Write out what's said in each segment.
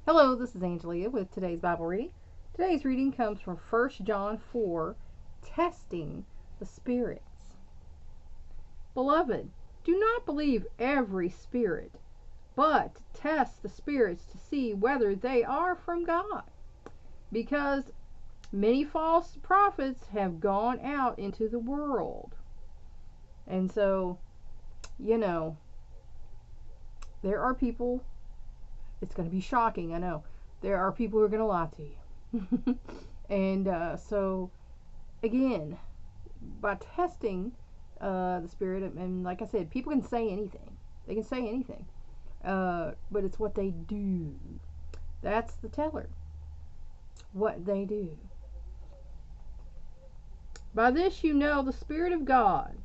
Hello, this is Angelia with today's Bible reading. Today's reading comes from 1 John 4, testing the spirits. Beloved, do not believe every spirit, but test the spirits to see whether they are from God, because many false prophets have gone out into the world. And so, there are people. It's going to be shocking, I know. There are people who are going to lie to you. And so, again, by testing the spirit, and like I said, people can say anything. They can say anything. But it's what they do. That's the teller. What they do. By this you know the Spirit of God.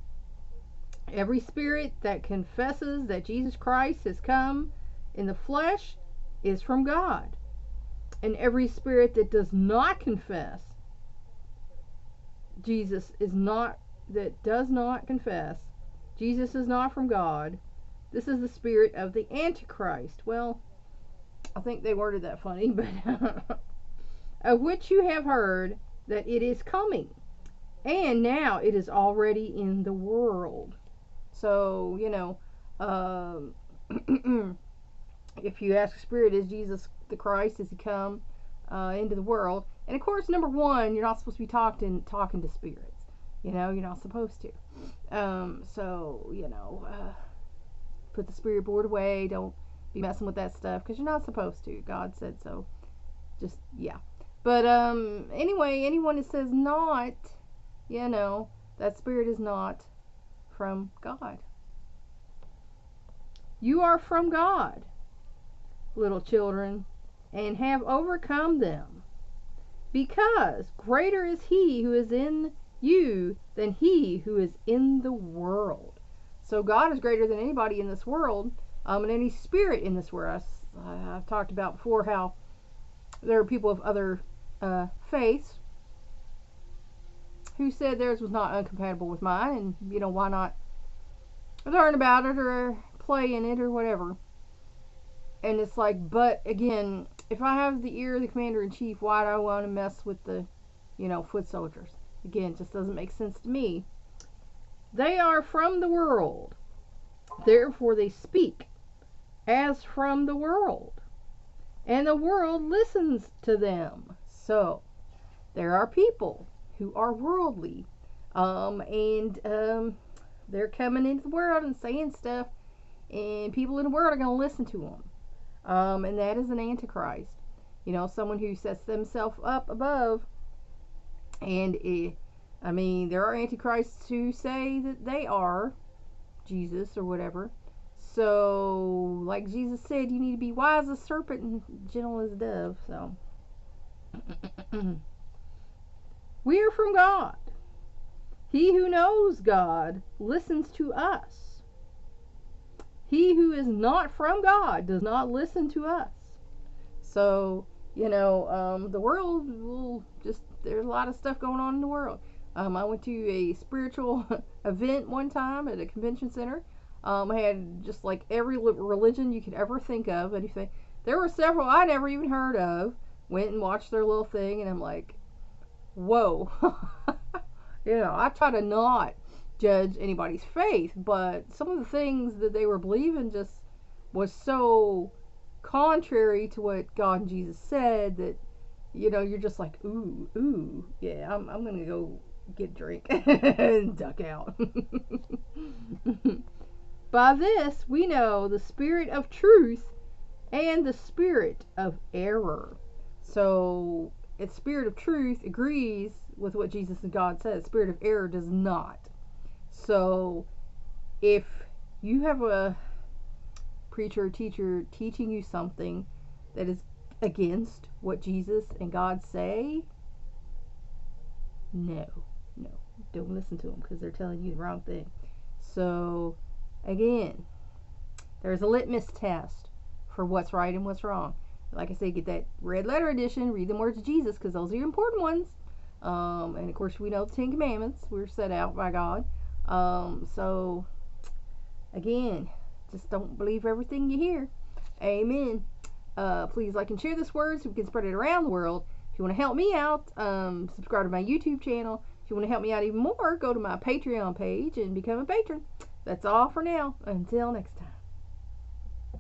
Every spirit that confesses that Jesus Christ has come in the flesh is from God, and every spirit that does not confess Jesus is not Jesus is not from God. This is the spirit of the Antichrist. Well, I think they worded that funny, but of which you have heard that it is coming, and now it is already in the world. So, if you ask a spirit, is Jesus the Christ? Has he come into the world? And of course, number one, you're not supposed to be talking to spirits. You're not supposed to. Put the spirit board away. Don't be messing with that stuff because you're not supposed to. God said so. Just, yeah. But anyway, anyone that says not, that spirit is not from God. You are from God, little children, and have overcome them, because greater is he who is in you than he who is in the world. So God is greater than anybody in this world, and any spirit in this world. I've talked about before how there are people of other faiths who said theirs was not incompatible with mine, and why not learn about it or play in it or whatever. And it's like, but again, if I have the ear of the commander-in-chief, why do I want to mess with the, foot soldiers? Again, it just doesn't make sense to me. They are from the world. Therefore they speak as from the world. And the world listens to them. So, there are people who are worldly. They're coming into the world and saying stuff. And people in the world are going to listen to them. And that is an antichrist. Someone who sets themselves up above. And there are antichrists who say that they are Jesus or whatever. So, like Jesus said, you need to be wise as a serpent and gentle as a dove. So, we are from God. He who knows God listens to us. He who is not from God does not listen to us. So, the world will just, there's a lot of stuff going on in the world. I went to a spiritual event one time at a convention center. I had just like every religion you could ever think of. Anything. There were several I never even heard of. Went and watched their little thing, and I'm like, whoa. I try to not judge anybody's faith, but some of the things that they were believing just was so contrary to what God and Jesus said that you're just like, ooh, yeah, I'm gonna go get a drink and duck out. By this we know the spirit of truth and the spirit of error. So its spirit of truth agrees with what Jesus and God says. Spirit of error does not. So if you have a preacher or teacher teaching you something that is against what Jesus and God say, no, don't listen to them, because they're telling you the wrong thing. So again, there's a litmus test for what's right and what's wrong. Like I say, get that red letter edition, read the words of Jesus, because those are the important ones. And of course we know the 10 Commandments were set out by God. So again, just don't believe everything you hear. Amen. Please like and share this word so we can spread it around the world. If you want to help me out, subscribe to my YouTube channel. If you want to help me out even more, go to my Patreon page and become a patron. That's all for now. Until next time.